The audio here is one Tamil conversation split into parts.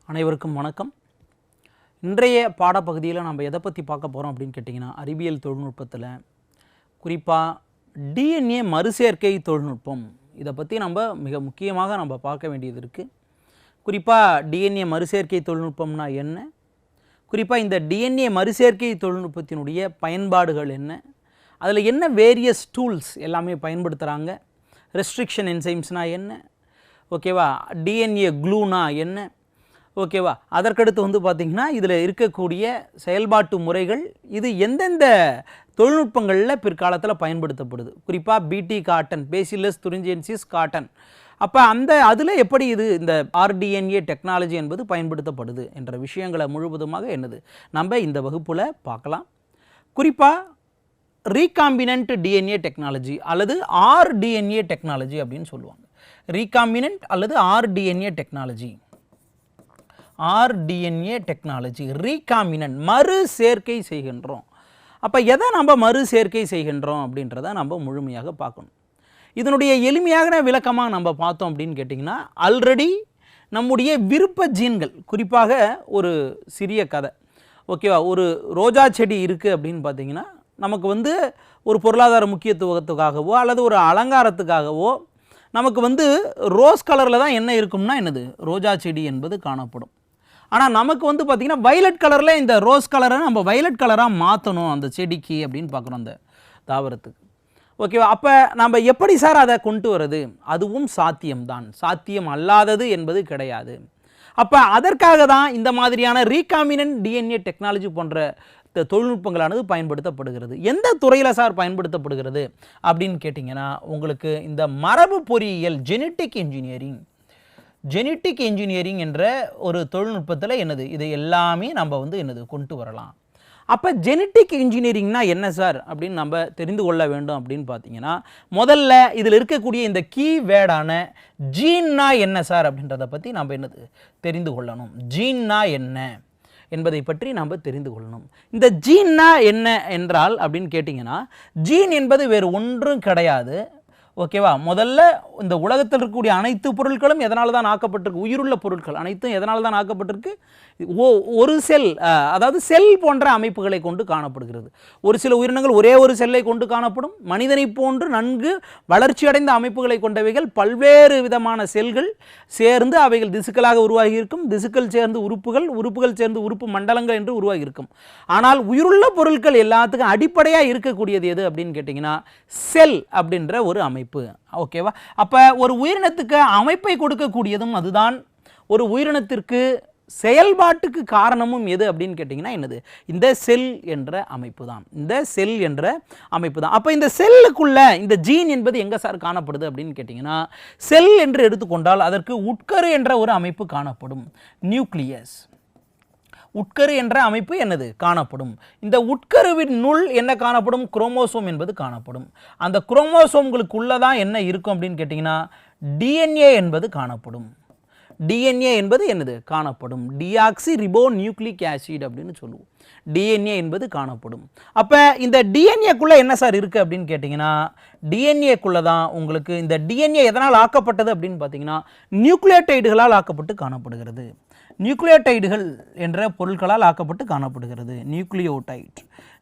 அனைவருக்கும் வணக்கம். இன்றைய பாடப்பகுதியில் நம்ம எதை பற்றி பார்க்க போகிறோம் அப்படின்னு கேட்டிங்கன்னா, அறிவியல் தொழில்நுட்பத்தில் குறிப்பாக டிஎன்ஏ மறுசேர்க்கை தொழில்நுட்பம் இதை பற்றி நம்ம மிக முக்கியமாக நம்ம பார்க்க வேண்டியது இருக்குது. குறிப்பாக டிஎன்ஏ மறுசேர்க்கை தொழில்நுட்பம்னா என்ன, குறிப்பாக இந்த டிஎன்ஏ மறுசேர்க்கை தொழில்நுட்பத்தினுடைய பயன்பாடுகள் என்ன, அதில் என்ன வேரியஸ் டூல்ஸ் எல்லாமே பயன்படுத்துகிறாங்க, ரெஸ்ட்ரிக்ஷன் என்சைம்ஸ்னால் என்ன, ஓகேவா, டிஎன்ஏ க்ளூனா என்ன, ஓகேவா, அதற்கடுத்து பார்த்திங்கன்னா இதில் இருக்கக்கூடிய செயல்பாட்டு முறைகள் இது எந்தெந்த தொழில்நுட்பங்களில் பிற்காலத்தில் பயன்படுத்தப்படுது. குறிப்பாக பிடி காட்டன், பேசிலஸ் துரிஞ்சியன்சிஸ் காட்டன், அப்போ அதில் எப்படி இந்த ஆர்டிஎன்ஏ டெக்னாலஜி என்பது பயன்படுத்தப்படுது என்ற விஷயங்களை முழுவதுமாக என்னது நம்ம இந்த வகுப்பில் பார்க்கலாம். குறிப்பாக ரீகாம்பினன்ட் டிஎன்ஏ டெக்னாலஜி அல்லது ஆர்டிஎன்ஏ டெக்னாலஜி அப்படின்னு சொல்லுவாங்க. ரீகாம்பினன்ட் அல்லது rDNA technology, rDNA technology recombinant மறு சேர்க்கை செய்கின்றோம். அப்போ எதை நம்ம மறு சேர்க்கை செய்கின்றோம் அப்படின்றத நம்ம முழுமையாக பார்க்கணும். இதனுடைய எளிமையான விளக்கமாக நம்ம பார்த்தோம் அப்படின்னு கேட்டிங்கன்னா, ஆல்ரெடி நம்முடைய விருப்ப ஜீன்கள், குறிப்பாக ஒரு சிறிய கதை, ஓகேவா, ஒரு ரோஜா செடி இருக்குது அப்படின்னு பார்த்திங்கன்னா நமக்கு ஒரு பொருளாதார முக்கியத்துவத்துக்காகவோ அல்லது ஒரு அலங்காரத்துக்காகவோ நமக்கு ரோஸ் கலரில் தான் என்ன இருக்கும்னா ரோஜா செடி என்பது காணப்படும். ஆனால் நமக்கு பார்த்திங்கன்னா வயலட் கலரில் இந்த ரோஸ் கலரை நம்ம வயலட் கலராக மாற்றணும் அந்த செடிக்கு அப்படின்னு பார்க்குறோம், அந்த தாவரத்துக்கு, ஓகேவா. அப்போ நம்ம எப்படி சார் அதை கொண்டு வர்றது? அதுவும் சாத்தியம்தான், சாத்தியம் அல்லாதது என்பது கிடையாது. அப்போ அதற்காக தான் இந்த மாதிரியான ரீகாம்பினன்ட் டிஎன்ஏ டெக்னாலஜி போன்ற தொழில்நுட்பங்களானது பயன்படுத்தப்படுகிறது. எந்த துறையில் சார் பயன்படுத்தப்படுகிறது அப்படின்னு கேட்டிங்கன்னா, உங்களுக்கு இந்த மரபு பொறியியல், ஜெனட்டிக் இன்ஜினியரிங் என்ற ஒரு தொழில்நுட்பத்தில் இது எல்லாமே நம்ம கொண்டு வரலாம். அப்போ ஜெனட்டிக் இன்ஜினியரிங்னா என்ன சார் அப்படின்னு நம்ம தெரிந்து கொள்ள வேண்டும் அப்படின்னு பார்த்தீங்கன்னா, முதல்ல இதில் இருக்கக்கூடிய இந்த கீவேர்டான ஜீன்னா என்ன சார் அப்படின்றத பற்றி நம்ம தெரிந்து கொள்ளணும். ஜீன்னா என்ன என்பதை பற்றி நாம் தெரிந்து கொள்ளணும். இந்த ஜீன்னா என்ன என்றால் அப்படின்னு கேட்டிங்கன்னா, ஜீன் என்பது வேறு ஒன்றும் கிடையாது, ஓகேவா. முதல்ல இந்த உலகத்தில் இருக்கக்கூடிய அனைத்து பொருட்களும் எதனால தான் ஆக்கப்பட்டிருக்கு, உயிருள்ள பொருட்கள் அனைத்தும் எதனால தான் ஆக்கப்பட்டிருக்கு, ஒரு செல், அதாவது செல் போன்ற அமைப்புகளை கொண்டு காணப்படுகிறது. ஒரு சில உயிரினங்கள் ஒரே ஒரு செல்லை கொண்டு காணப்படும். மனிதனை போன்று நன்கு வளர்ச்சியடைந்த அமைப்புகளை கொண்டவைகள் பல்வேறு விதமான செல்கள் சேர்ந்து அவைகள் திசுக்களாக உருவாகி இருக்கும். திசுக்கள் சேர்ந்து உறுப்புகள், உறுப்புகள் சேர்ந்து உறுப்பு மண்டலங்கள் என்று உருவாகி இருக்கும். ஆனால் உயிருள்ள பொருட்கள் எல்லாத்துக்கும் அடிப்படையாக இருக்கக்கூடியது எது அப்படின்னு கேட்டிங்கன்னா, செல் அப்படின்ற ஒரு அமைப்பு, ஓகேவா. அப்போ ஒரு உயிரினத்துக்கு அமைப்பை கொடுக்கக்கூடியதும் அதுதான், ஒரு உயிரினத்திற்கு செயல்பாட்டுக்கு காரணமும் எது அப்படின்னு கேட்டிங்கன்னா இந்த செல் என்ற அமைப்பு தான், இந்த செல் என்ற அமைப்பு தான். அப்போ இந்த செல்லுக்குள்ள இந்த ஜீன் என்பது எங்கே சார் காணப்படுது அப்படின்னு கேட்டிங்கன்னா, செல் என்று எடுத்துக்கொண்டால் அதற்கு உட்கரு என்ற ஒரு அமைப்பு காணப்படும், நியூக்ளியஸ். உட்கரு என்ற அமைப்பு காணப்படும். இந்த உட்கருவின் நுள் என்ன காணப்படும், குரோமோசோம் என்பது காணப்படும். அந்த குரோமோசோம்களுக்குள்ளதான் என்ன இருக்கும் அப்படின்னு கேட்டிங்கன்னா, டிஎன்ஏ என்பது காணப்படும். டிஎன்ஏ என்பது காணப்படும், டிஆக்சி ரிபோ நியூக்ளிக் ஆசிட் அப்படின்னு சொல்லுவோம். டிஎன்ஏ என்பது காணப்படும். அப்போ இந்த டிஎன்ஏக்குள்ளே என்ன சார் இருக்குது அப்படின்னு கேட்டிங்கன்னா, டிஎன்ஏக்குள்ளே தான் உங்களுக்கு இந்த டிஎன்ஏ எதனால் ஆக்கப்பட்டது அப்படின்னு பார்த்தீங்கன்னா, நியூக்ளியோடைடுகளால் ஆக்கப்பட்டு காணப்படுகிறது. நியூக்ளியோடைடுகள் என்ற பொருட்களால் ஆக்கப்பட்டு காணப்படுகிறது.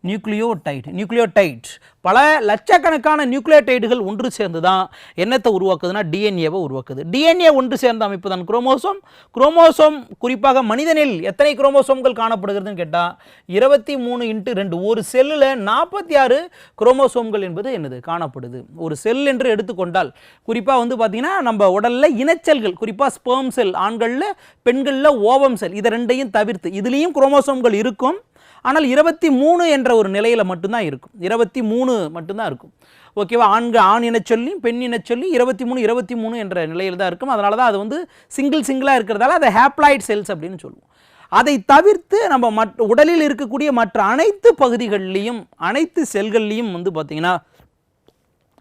நியூக்ளியோடைட் பல லட்சக்கணக்கான நியூக்ளியோடைடுகள் ஒன்று சேர்ந்து தான் என்னத்தை உருவாக்குதுன்னா டிஎன்ஏவை உருவாக்குது. டிஎன்ஏ ஒன்று சேர்ந்த அமைப்பு தான் குரோமோசோம். குரோமோசோம் குறிப்பாக மனிதனில் எத்தனை குரோமோசோம்கள் காணப்படுகிறதுன்னு கேட்டால் 23x2, ஒரு செல்லில் 46 குரோமோசோம்கள் என்பது காணப்படுது. ஒரு செல் என்று எடுத்துக்கொண்டால் குறிப்பாக பார்த்தீங்கன்னா நம்ம உடலில் இனச்செல்கள், குறிப்பாக ஸ்பெர்ம் செல் ஆண்களில், பெண்களில் ஓவம் செல், இதை ரெண்டையும் தவிர்த்து இதுலேயும் குரோமோசோம்கள் இருக்கும். ஆனால் 23 என்ற ஒரு நிலையில் மட்டும்தான் இருக்கும், 23 மட்டும்தான் இருக்கும், ஓகேவா. ஆண் இனச்சொல்லியும் பெண் இனச்சொல்லியும் 23 என்ற நிலையில் தான் இருக்கும். அதனால தான் அது சிங்கிளாக இருக்கிறதால அதை ஹேப்ளாய்ட் செல்ஸ் அப்படின்னு சொல்லுவோம். அதை தவிர்த்து நம்ம உடலில் இருக்கக்கூடிய மற்ற அனைத்து பகுதிகளிலையும், அனைத்து செல்கள்லையும் பார்த்திங்கன்னா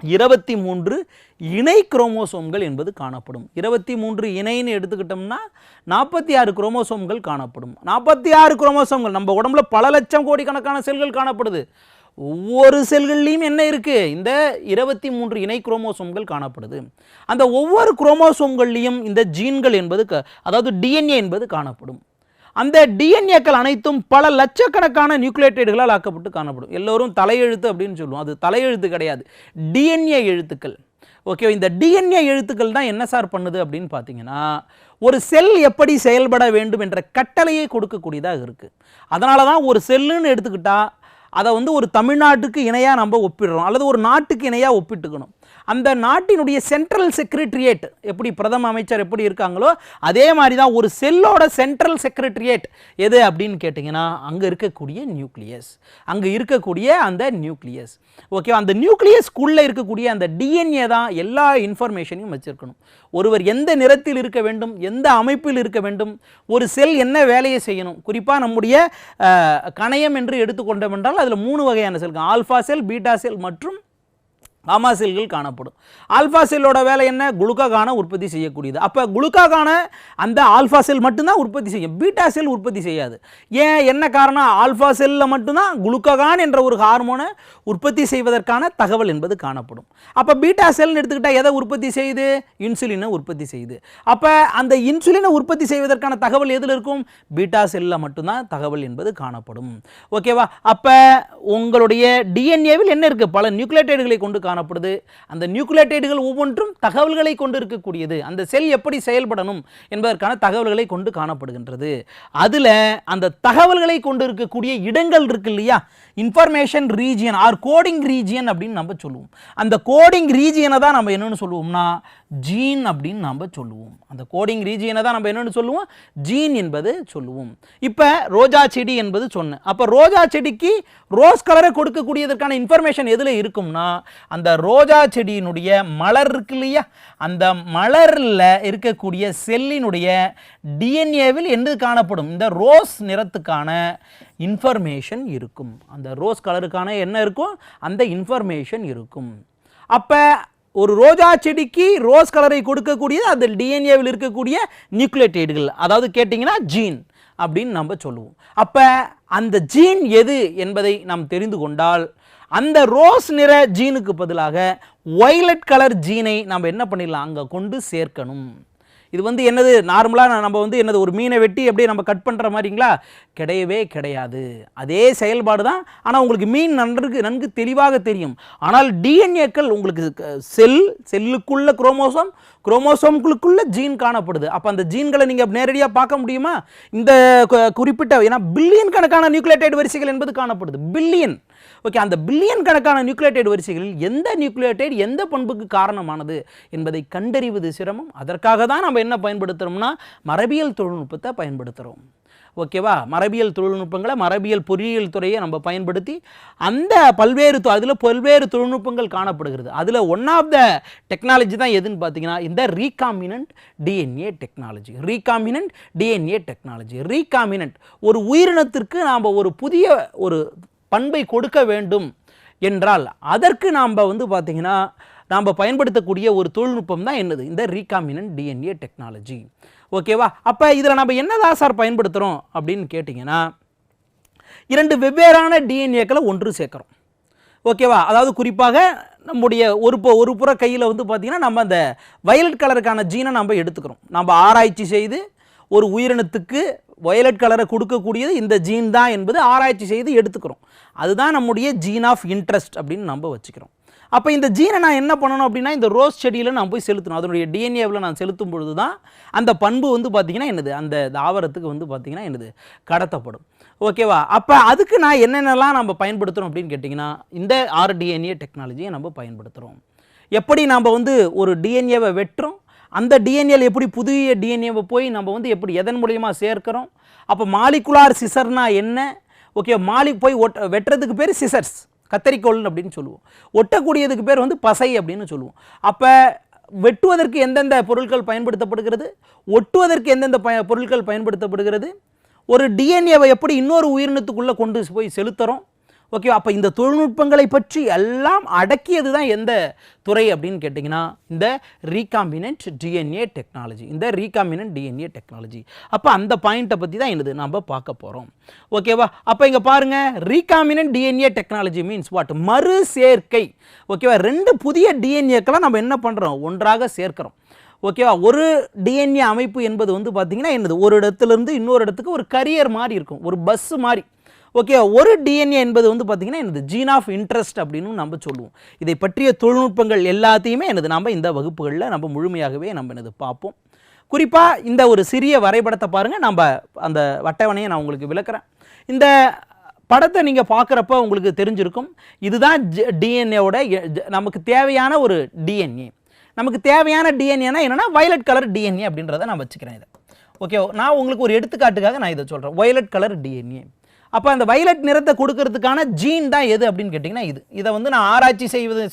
23 இணை குரோமோசோம்கள் என்பது காணப்படும். 23 இணைன்னு எடுத்துக்கிட்டோம்னா 46 குரோமோசோம்கள் காணப்படும். 46 குரோமோசோம்கள், நம்ம உடம்புல பல லட்சம் கோடிக்கணக்கான செல்கள் காணப்படுது. ஒவ்வொரு செல்கள்லையும் என்ன இருக்குது, இந்த 23 இணை குரோமோசோம்கள் காணப்படுது. அந்த ஒவ்வொரு குரோமோசோம்கள்லையும் இந்த ஜீன்கள் என்பது அதாவது டிஎன்ஏ என்பது காணப்படும். அந்த டிஎன்ஏக்கள் அனைத்தும் பல லட்சக்கணக்கான நியூக்ளியோடைடுகளால் ஆக்கப்பட்டு காணப்படும். எல்லோரும் தலையெழுத்து அப்படின்னு சொல்லுவோம், அது தலையெழுத்து கிடையாது, டிஎன்ஏ எழுத்துக்கள். ஓகே, இந்த டிஎன்ஏ எழுத்துக்கள் தான் என்ன சார் பண்ணுது அப்படின்னு பார்த்தீங்கன்னா, ஒரு செல் எப்படி செயல்பட வேண்டும் என்ற கட்டளையை கொடுக்கக்கூடியதாக இருக்குது. அதனால தான் ஒரு செல்லுன்னு எடுத்துக்கிட்டால் அதை வந்து ஒரு தமிழ்நாட்டுக்கு இணையாக நம்ம ஒப்பிடுறோம், அல்லது ஒரு நாட்டுக்கு இணையாக ஒப்பிட்டுக்கணும். அந்த நாட்டினுடைய சென்ட்ரல் செக்ரட்டரியேட் எப்படி பிரதம அமைச்சர் எப்படி இருக்காங்களோ அதே மாதிரி தான் ஒரு செல்லோட சென்ட்ரல் செக்ரட்டரியேட் எது அப்படின்னு கேட்டிங்கன்னா அங்கே இருக்கக்கூடிய நியூக்ளியஸ், அங்கே இருக்கக்கூடிய அந்த நியூக்ளியஸ். ஓகே, அந்த நியூக்ளியஸ்க்குள்ளே இருக்கக்கூடிய அந்த டிஎன்ஏ தான் எல்லா இன்ஃபர்மேஷனையும் வச்சுருக்கணும். ஒருவர் எந்த நிறத்தில் இருக்க வேண்டும், எந்த அமைப்பில் இருக்க வேண்டும், ஒரு செல் என்ன வேலையை செய்யணும். குறிப்பாக நம்முடைய கணையம் என்று எடுத்துக்கொண்டோம் என்றால் அதில் 3 வகையான செல்கள், ஆல்ஃபா செல், பீட்டா செல் மற்றும் ஆமா செல்கள் காணப்படும். ஆல்ஃபா செல்லோட வேலை என்ன, குளுக்காகானை உற்பத்தி செய்யக்கூடியது. அப்போ குளுக்காகான அந்த ஆல்ஃபா செல் மட்டும்தான் உற்பத்தி செய்யும், பீட்டா செல் உற்பத்தி செய்யாது. ஏன், என்ன காரணம், ஆல்ஃபா செல்லில் மட்டும்தான் குளுக்காகான் என்ற ஒரு ஹார்மோனை உற்பத்தி செய்வதற்கான தகவல் என்பது காணப்படும். அப்போ பீட்டா செல்னு எடுத்துக்கிட்டால் எதை உற்பத்தி செய்யுது, இன்சுலினை உற்பத்தி செய்யுது. அப்போ அந்த இன்சுலினை உற்பத்தி செய்வதற்கான தகவல் எதில் இருக்கும், பீட்டா செல்லில் மட்டும்தான் தகவல் என்பது காணப்படும். ஓகேவா, அப்போ உங்களுடைய டிஎன்ஏவில் என்ன இருக்குது, பல நியூக்ளியோடைடுகளை கொண்டு காணப்படுது. அந்த நியூக்ளியோடைடுகள் ஒவ்வொன்றும் தகவல்களை கொண்டு இருக்கக்கூடியது, அந்த செல் எப்படி செயல்படணும் என்பதற்கான தகவல்களை கொண்டு காணப்படுகின்றது. அதில் அந்த தகவல்களை கொண்டு இருக்கக்கூடிய இடங்கள் இருக்கு இல்லையா, information region or coding region அப்படின்னு நம்ம சொல்லுவோம். அந்த கோடிங் ரீஜியனை தான் நம்ம என்னன்னு சொல்லுவோம்னா ஜீன் அப்படின்னு நம்ம சொல்லுவோம். அந்த கோடிங் ரீஜியனை தான் நம்ம என்னன்னு சொல்லுவோம், ஜீன் என்பது சொல்லுவோம். இப்போ ரோஜா செடி என்பது சொன்னேன். அப்போ ரோஜா செடிக்கு ரோஸ் கலரை கொடுக்கக்கூடியதற்கான இன்ஃபர்மேஷன் எதில் இருக்கும்னா அந்த ரோஜா செடியினுடைய மலர் இருக்கு இல்லையா, அந்த மலரில் இருக்கக்கூடிய செல்லினுடைய டிஎன்ஏவில் என்ன காணப்படும், இந்த ரோஸ் நிறத்துக்கான இன்ஃபர்மேஷன் இருக்கும். அந்த ரோஸ் கலருக்கான என்ன இருக்கும், அந்த இன்ஃபர்மேஷன் இருக்கும். அப்போ ஒரு ரோஜா செடிக்கு ரோஸ் கலரை கொடுக்கக்கூடியது அந்த டிஎன்ஏவில் இருக்கக்கூடிய நியூக்ளியோடைடுகள், அதாவது கேட்டிங்கன்னா ஜீன் அப்படின்னு நம்ம சொல்லுவோம். அப்போ அந்த ஜீன் எது என்பதை நாம் தெரிந்து கொண்டால் அந்த ரோஸ் நிற ஜீனுக்கு பதிலாக வயலட் கலர் ஜீனை நம்ம என்ன பண்ணிடலாம், அங்கே கொண்டு சேர்க்கணும். இது வந்து என்னது, நார்மலாக நம்ம வந்து என்னது, ஒரு மீனை வெட்டி அப்படியே நம்ம கட் பண்ணுற மாதிரிங்களா, கிடையவே கிடையாது. அதே செயல்பாடு தான், ஆனால் உங்களுக்கு மீன் நன்கு தெளிவாக தெரியும். ஆனால் டிஎன்ஏக்கள் உங்களுக்கு செல்லுக்குள்ள குரோமோசோம்களுக்குள்ள ஜீன் காணப்படுது. அப்போ அந்த ஜீன்களை நீங்கள் நேரடியாக பார்க்க முடியுமா, இந்த குறிப்பிட்ட, ஏன்னா பில்லியன் கணக்கான நியூக்ளியோடைடு வரிசைகள் என்பது காணப்படுது, பில்லியன். ஓகே, அந்த பில்லியன் கணக்கான நியூக்ளியோடைடு வரிசைகளில் எந்த நியூக்ளியோடைடு எந்த பண்புக்கு காரணமானது என்பதை கண்டறிவது சிரமம். அதற்காக தான் நம்ம என்ன பயன்படுத்துகிறோம்னா மரபியல் தொழில்நுட்பத்தை பயன்படுத்துகிறோம். ஓகேவா, மரபியல் தொழில்நுட்பங்களை, மரபியல் பொறியியல் துறையை நம்ம பயன்படுத்தி அந்த அதில் பல்வேறு தொழில்நுட்பங்கள் காணப்படுகிறது. அதில் ஒன் ஆஃப் த டெக்னாலஜி தான் எதுன்னு பார்த்தீங்கன்னா இந்த ரீகாம்பினன்ட் டிஎன்ஏ டெக்னாலஜி. ரீகாம்பினன்ட் ஒரு உயிரினத்திற்கு நாம் ஒரு புதிய ஒரு பண்பை கொடுக்க வேண்டும் என்றால் அதற்கு நாம் வந்து பார்த்தீங்கன்னா நாம் பயன்படுத்தக்கூடிய ஒரு தொழில்நுட்பம் தான் என்னது, இந்த ரீகாம்பினன்ட் டிஎன்ஏ டெக்னாலஜி. ஓகேவா, அப்போ இதில் நம்ம என்னதான் சார் பயன்படுத்துகிறோம் அப்படின்னு கேட்டிங்கன்னா 2 வெவ்வேறான டிஎன்ஏக்களை ஒன்று சேர்க்குறோம். ஓகேவா, அதாவது குறிப்பாக நம்முடைய ஒரு புற கையில் வந்து பார்த்திங்கன்னா நம்ம அந்த வயலட் கலருக்கான ஜீனை நம்ம எடுத்துக்கிறோம். நம்ம ஆராய்ச்சி செய்து ஒரு உயிரினத்துக்கு வயலட் கலரை கொடுக்கக்கூடியது இந்த ஜீன் தான் என்பது ஆராய்ச்சி செய்து எடுத்துக்கிறோம். அதுதான் நம்முடைய ஜீன் ஆஃப் இன்ட்ரெஸ்ட் அப்படின்னு நம்ம வச்சுக்கிறோம். அப்போ இந்த ஜீனை நான் என்ன பண்ணணும் அப்படின்னா இந்த ரோஸ் செடியில் நான் போய் செலுத்தணும். அதனுடைய டிஎன்ஏவில் நான் செலுத்தும் பொழுது தான் அந்த பண்பு வந்து பார்த்திங்கன்னா என்னது, அந்த தாவரத்துக்கு வந்து பார்த்திங்கன்னா என்னது கடத்தப்படும். ஓகேவா, அப்போ அதுக்கு நான் என்னென்னலாம் நம்ம பயன்படுத்துகிறோம் அப்படின்னு கேட்டிங்கன்னா இந்த ஆர்டிஎன்ஏ டெக்னாலஜியை நம்ம பயன்படுத்துகிறோம். எப்படி நம்ம வந்து ஒரு டிஎன்ஏவை வெட்டுறோம், அந்த டிஎன்ஏவில் எப்படி புதிய டிஎன்ஏவை போய் நம்ம வந்து எப்படி எதன் மூலியமாக சேர்க்கிறோம். அப்போ மாலிகுலார் சிசர்னா என்ன, ஓகே, போய் வெட்டுறதுக்கு பேர் சிசர்ஸ், கத்தரிக்கோல் அப்படின்னு சொல்லுவோம். ஒட்டக்கூடியதுக்கு பேர் வந்து பசை அப்படின்னு சொல்லுவோம். அப்போ வெட்டுவதற்கு எந்தெந்த பொருட்கள் பயன்படுத்தப்படுகிறது, ஒட்டுவதற்கு எந்தெந்த பொருட்கள் பயன்படுத்தப்படுகிறது, ஒரு டிஎன்ஏவை எப்படி இன்னொரு உயிரினத்துக்குள்ளே கொண்டு போய் செலுத்துகிறோம். ஓகே, அப்போ இந்த தொழில்நுட்பங்களை பற்றி எல்லாம் அடக்கியது தான் எந்த துறை அப்படின்னு கேட்டிங்கன்னா இந்த ரீகாம்பினன்ட் டிஎன்ஏ டெக்னாலஜி. இந்த ரீகாம்பினன்ட் டிஎன்ஏ டெக்னாலஜி. அப்போ அந்த பாயிண்ட்டை பற்றி தான் என்னது நம்ம பார்க்க போகிறோம். ஓகேவா? அப்போ இங்கே பாருங்கள், recombinant DNA technology means what? மறு சேர்க்கை. ஓகேவா? 2 புதிய டிஎன்ஏக்கெல்லாம் நம்ம என்ன பண்ணுறோம்? ஒன்றாக சேர்க்கிறோம். ஓகேவா? ஒரு டிஎன்ஏ அமைப்பு என்பது வந்து பார்த்திங்கன்னா என்னது? ஒரு இடத்துலேருந்து இன்னொரு இடத்துக்கு ஒரு கரியர் மாதிரி இருக்கும், ஒரு பஸ்ஸு மாதிரி. ஓகே, ஒரு டிஎன்ஏ என்பது வந்து பார்த்திங்கன்னா என்னது? ஜீன் ஆஃப் இன்ட்ரெஸ்ட் அப்படின்னு நம்ம சொல்லுவோம். இதை பற்றிய தொழில்நுட்பங்கள் எல்லாத்தையுமே என்னது நம்ம இந்த வகுப்புகளில் நம்ம முழுமையாகவே நம்ம என்னது பார்ப்போம். குறிப்பாக இந்த ஒரு சிறிய வரைபடத்தை பாருங்கள், நம்ம அந்த அட்டவணையை நான் உங்களுக்கு விளக்குறேன். இந்த படத்தை நீங்கள் பார்க்குறப்ப உங்களுக்கு தெரிஞ்சிருக்கும், இதுதான் டிஎன்ஏவோட நமக்கு தேவையான ஒரு டிஎன்ஏ. நமக்கு தேவையான டிஎன்ஏனா என்னென்னா வயலட் கலர் டிஎன்ஏ அப்படின்றத நான் வச்சுக்கிறேன். இதை ஓகே, நான் உங்களுக்கு ஒரு எடுத்துக்காட்டுக்காக நான் இதை சொல்கிறேன், வயலட் கலர் டிஎன்ஏ. அப்போ அந்த வயலட் நிறத்தை கொடுக்கறதுக்கான ஜீன் தான் எது அப்படின்னு கேட்டிங்கன்னா இதை வந்து நான் ஆராய்ச்சி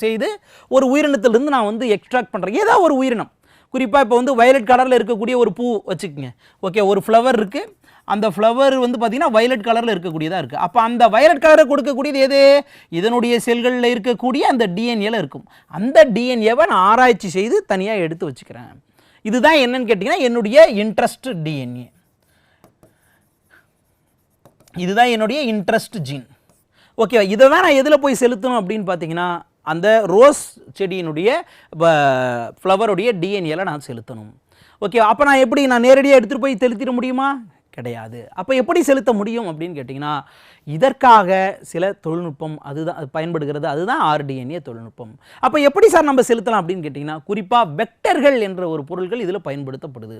செய்து ஒரு உயிரினத்திலிருந்து நான் வந்து எக்ஸ்ட்ராக்ட் பண்ணுறேன். ஏதோ ஒரு உயிரினம், குறிப்பாக இப்போ வந்து வயலட் கலரில் இருக்கக்கூடிய ஒரு பூ வச்சுக்கோங்க. ஓகே, ஒரு ஃப்ளவர் இருக்குது, அந்த ஃப்ளவர் வந்து பார்த்திங்கன்னா வயலட் கலரில் இருக்கக்கூடியதாக இருக்குது. அப்போ அந்த வயலட் கலரை கொடுக்கக்கூடியது எது? இதனுடைய செல்களில் இருக்கக்கூடிய அந்த டிஎன்ஏல இருக்கும். அந்த டிஎன்ஏவை நான் ஆராய்ச்சி செய்து தனியாக எடுத்து வச்சுக்கிறேன். இதுதான் என்னன்னு கேட்டிங்கன்னா என்னுடைய இன்ட்ரெஸ்ட் டிஎன்ஏ. இதுதான் என்னுடைய இன்ட்ரெஸ்ட் ஜீன். ஓகே, இதை தான் நான் எதில் போய் செலுத்தணும் அப்படின்னு பார்த்தீங்கன்னா அந்த ரோஸ் செடியினுடைய ஃப்ளவருடைய டிஎன்ஏல நான் செலுத்தணும். ஓகே, அப்போ நான் எப்படி நான் நேரடியாக எடுத்துகிட்டு போய் செலுத்திட முடியுமா? கிடையாது. அப்போ எப்படி செலுத்த முடியும் அப்படின்னு கேட்டிங்கன்னா இதற்காக சில தொழில்நுட்பம் அதுதான் பயன்படுகிறது. அதுதான் ஆர்டிஎன்ஏ தொழில்நுட்பம். அப்போ எப்படி சார் நம்ம செலுத்தலாம் அப்படின்னு கேட்டிங்கன்னா குறிப்பாக வெக்டர்கள் என்ற ஒரு பொருள்கள் இதில் பயன்படுத்தப்படுது.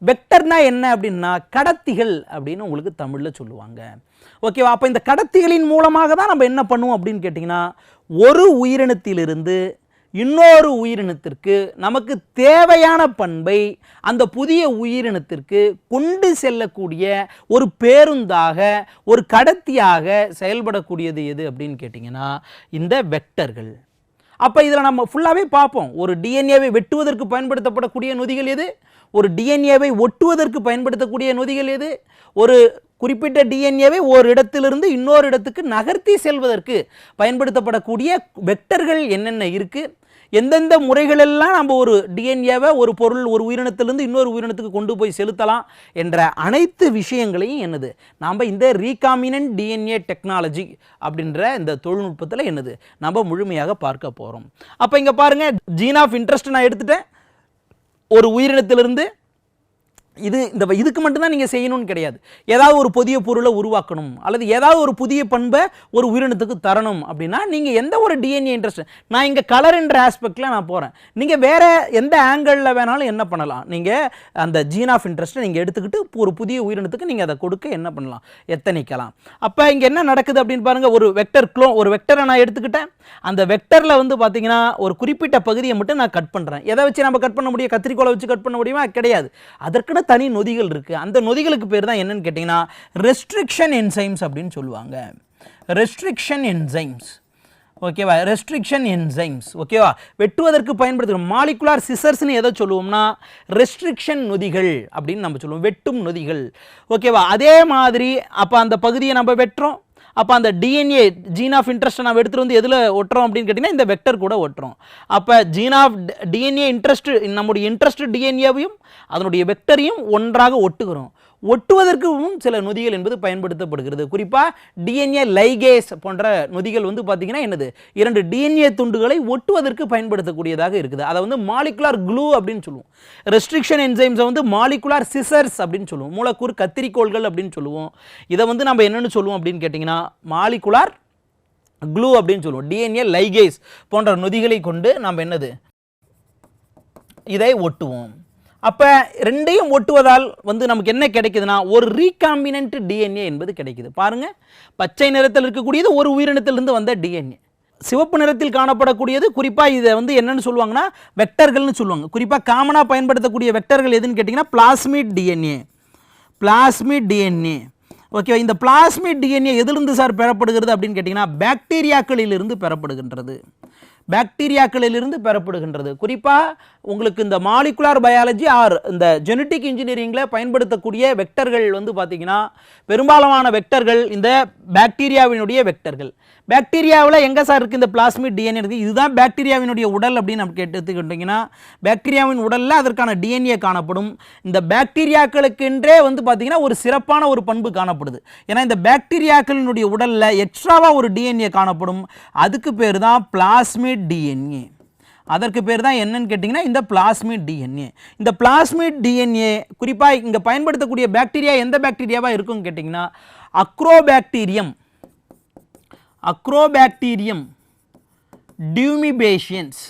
வெக்டர்னா என்ன அப்படின்னா கடத்திகள் அப்படின்னு உங்களுக்கு தமிழில் சொல்லுவாங்க. ஓகேவா? அப்போ இந்த கடத்திகளின் மூலமாக தான் நம்ம என்ன பண்ணுவோம் அப்படின்னு கேட்டிங்கன்னா ஒரு உயிரினத்திலிருந்து இன்னொரு உயிரினத்திற்கு நமக்கு தேவையான பண்பை அந்த புதிய உயிரினத்திற்கு கொண்டு செல்லக்கூடிய ஒரு பேருந்தாக ஒரு கடத்தியாக செயல்படக்கூடியது எது அப்படின்னு கேட்டிங்கன்னா இந்த வெக்டர்கள். அப்போ இதில் நம்ம ஃபுல்லாகவே பார்ப்போம். ஒரு டிஎன்ஏவை வெட்டுவதற்கு பயன்படுத்தப்படக்கூடிய நொதிகள் எது? ஒரு டிஎன்ஏவை ஒட்டுவதற்கு பயன்படுத்தக்கூடிய நொதிகள் எது? ஒரு குறிப்பிட்ட டிஎன்ஏவை ஒரு இடத்திலிருந்து இன்னொரு இடத்துக்கு நகர்த்தி செல்வதற்கு பயன்படுத்தப்படக்கூடிய வெக்டர்கள் என்னென்ன இருக்குது, எந்தெந்த முறைகளெல்லாம் நம்ம ஒரு டிஎன்ஏவை ஒரு பொருள் ஒரு உயிரினத்திலிருந்து இன்னொரு உயிரினத்துக்கு கொண்டு போய் செலுத்தலாம் என்ற அனைத்து விஷயங்களையும் என்னது நாம் இந்த ரீகாம்பினன்ட் டிஎன்ஏ டெக்னாலஜி அப்படின்ற இந்த தொழில்நுட்பத்தில் என்னது நம்ம முழுமையாக பார்க்க போகிறோம். அப்போ இங்கே பாருங்கள், ஜீன் ஆஃப் இன்ட்ரெஸ்ட் நான் எடுத்துட்டேன். ஒரு உயிரினத்திலிருந்து இதுக்கு மட்டும்தான் நீங்கள் செய்யணும்னு கிடையாது. ஏதாவது ஒரு புதிய பொருளை உருவாக்கணும் அல்லது ஏதாவது ஒரு புதிய பண்பை ஒரு உயிரினத்துக்கு தரணும் அப்படின்னா நீங்கள் எந்த ஒரு டிஎன்ஏ இன்ட்ரெஸ்ட், நான் இங்கே கலர் என்ற ஆஸ்பெக்டில் நான் போகிறேன். நீங்கள் வேறு எந்த ஆங்கிளில் வேணாலும் என்ன பண்ணலாம், நீங்கள் அந்த ஜீன் ஆஃப் இன்ட்ரெஸ்ட்டை நீங்கள் எடுத்துக்கிட்டு ஒரு புதிய உயிரினத்துக்கு நீங்கள் அதை கொடுக்க என்ன பண்ணலாம், எத்தனைக்கலாம். அப்போ இங்கே என்ன நடக்குது அப்படின்னு பாருங்கள். ஒரு வெக்டர் ஒரு வெக்டரை நான் எடுத்துக்கிட்டேன். அந்த வெக்டரில் வந்து பார்த்தீங்கன்னா ஒரு குறிப்பிட்ட பகுதியை மட்டும் நான் கட் பண்ணுறேன். எதை வச்சு நம்ம கட் பண்ண முடியும்? கத்திரிக்கோலை வச்சு கட் பண்ண முடியுமா? கிடையாது. அதற்குன்னு தனி நொதிகள் இருக்கு. அந்த நொதிகளுக்கு பேர் தான் என்னன்னு கேட்டிங்கன்னா ரெஸ்ட்ரிக்ஷன் என்சைம்ஸ் அப்படின்னு சொல்லுவாங்க. Restriction enzymes. ஓகேவா? Restriction enzymes. ஓகேவா? வெட்டுவதற்கு பயன்படுத்துகிறோம். மாலிகுலார் சிசர்ஸ்னு எதை சொல்லுவோம்னா ரெஸ்ட்ரிக்ஷன் நொதிகள் அப்படின்னு நம்ம சொல்லுவோம், வெட்டும் நொதிகள். ஓகேவா? அதே மாதிரி அப்போ அந்த பகுதியை நம்ம வெட்டுறோம். அப்போ அந்த டிஎன்ஏ ஜீன் ஆஃப் இன்ட்ரெஸ்ட்டை நம்ம எடுத்துகிட்டு வந்து எதில் ஒட்டுறோம் அப்படின்னு கேட்டிங்கன்னா இந்த வெக்டர் கூட ஒட்டுறோம். அப்போ ஜீன் ஆஃப் டிஎன்ஏ இன்ட்ரெஸ்ட் நம்முடைய இன்ட்ரெஸ்ட் டிஎன்ஏவையும் அதனுடைய வெக்டரையும் ஒன்றாக ஒட்டுகிறோம். ஒட்டுவதற்கும் சில நொதிகள் என்பது பயன்படுத்தப்படுகிறது. குறிப்பாக டிஎன்ஏ லைகேஸ் போன்ற நொதிகள் வந்து பார்த்திங்கன்னா என்னது 2 டிஎன்ஏ துண்டுகளை ஒட்டுவதற்கு பயன்படுத்தக்கூடியதாக இருக்குது. அதை வந்து மாலிகுலார் க்ளூ அப்படின்னு சொல்லுவோம். ரெஸ்ட்ரிக்ஷன் என்சைம்ஸை வந்து மாலிகுலார் சிசர்ஸ் அப்படின்னு சொல்லுவோம், மூலக்கூறு கத்திரிக்கோள்கள் அப்படின்னு சொல்லுவோம். இதை வந்து நம்ம என்னென்னு சொல்லுவோம் அப்படின்னு கேட்டிங்கன்னா மாலிகுலார் க்ளூ அப்படின்னு சொல்லுவோம். டிஎன்ஏ லைகேஸ் போன்ற நொதிகளை கொண்டு நம்ம என்னது இதை ஒட்டுவோம். அப்போ ரெண்டையும் ஒட்டுவதால் வந்து நமக்கு என்ன கிடைக்குதுன்னா ஒரு ரீகாம்பினன்ட் டிஎன்ஏ என்பது கிடைக்குது. பாருங்கள், பச்சை நிறத்தில் இருக்கக்கூடியது ஒரு உயிரினத்திலிருந்து வந்த டிஎன்ஏ. சிவப்பு நிறத்தில் காணப்படக்கூடியது குறிப்பாக இதை வந்து என்னென்னு சொல்லுவாங்கன்னா வெக்டர்கள்னு சொல்லுவாங்க. குறிப்பாக காமனாக பயன்படுத்தக்கூடிய வெக்டர்கள் எதுன்னு கேட்டிங்கன்னா plasmid DNA. Plasmid DNA. Okay, இந்த பிளாஸ்மிட் டிஎன்ஏ எதிலிருந்து சார் பெறப்படுகிறது அப்படின்னு கேட்டிங்கன்னா பாக்டீரியாக்களிலிருந்து பெறப்படுகின்றது. பாக்டீரியாக்களிலிருந்து பெறப்படுகின்றது. குறிப்பாக உங்களுக்கு இந்த மாலிகுலார் பயாலஜி ஆர் இந்த ஜெனட்டிக் இன்ஜினியரிங்கில் பயன்படுத்தக்கூடிய வெக்டர்கள் வந்து பார்த்தீங்கன்னா பெரும்பாலான வெக்டர்கள் இந்த பாக்டீரியாவினுடைய வெக்டர்கள். பாக்டீரியாவில் எங்கே சார் இருக்குது இந்த பிளாஸ்மிட் டிஎன்ஏ இருக்குது? இதுதான் பாக்டீரியாவினுடைய உடல் அப்படின்னு நம்ம எடுத்துக்கிட்டிங்கன்னா பாக்டீரியாவின் உடலில் அதற்கான டிஎன்ஏ காணப்படும். இந்த பாக்டீரியாக்களுக்கென்றே வந்து பார்த்தீங்கன்னா ஒரு சிறப்பான ஒரு பண்பு காணப்படுது. ஏன்னா இந்த பாக்டீரியாக்களினுடைய உடலில் எக்ஸ்ட்ராவாக ஒரு டிஎன்ஏ காணப்படும். அதுக்கு பேர் தான் பிளாஸ்மிட் டிஎன்ஏ. அதற்கு பேர் தான் என்னன்னு கேட்டிங்கன்னா இந்த பிளாஸ்மிட் டிஎன்ஏ. இந்த பிளாஸ்மிட் டிஎன்ஏ குறிப்பாக இங்கே பயன்படுத்தக்கூடிய பாக்டீரியா எந்த பாக்டீரியாவாக இருக்குன்னு கேட்டிங்கன்னா அக்ரோபாக்டீரியம் டியூமிஃபேஷியன்ஸ்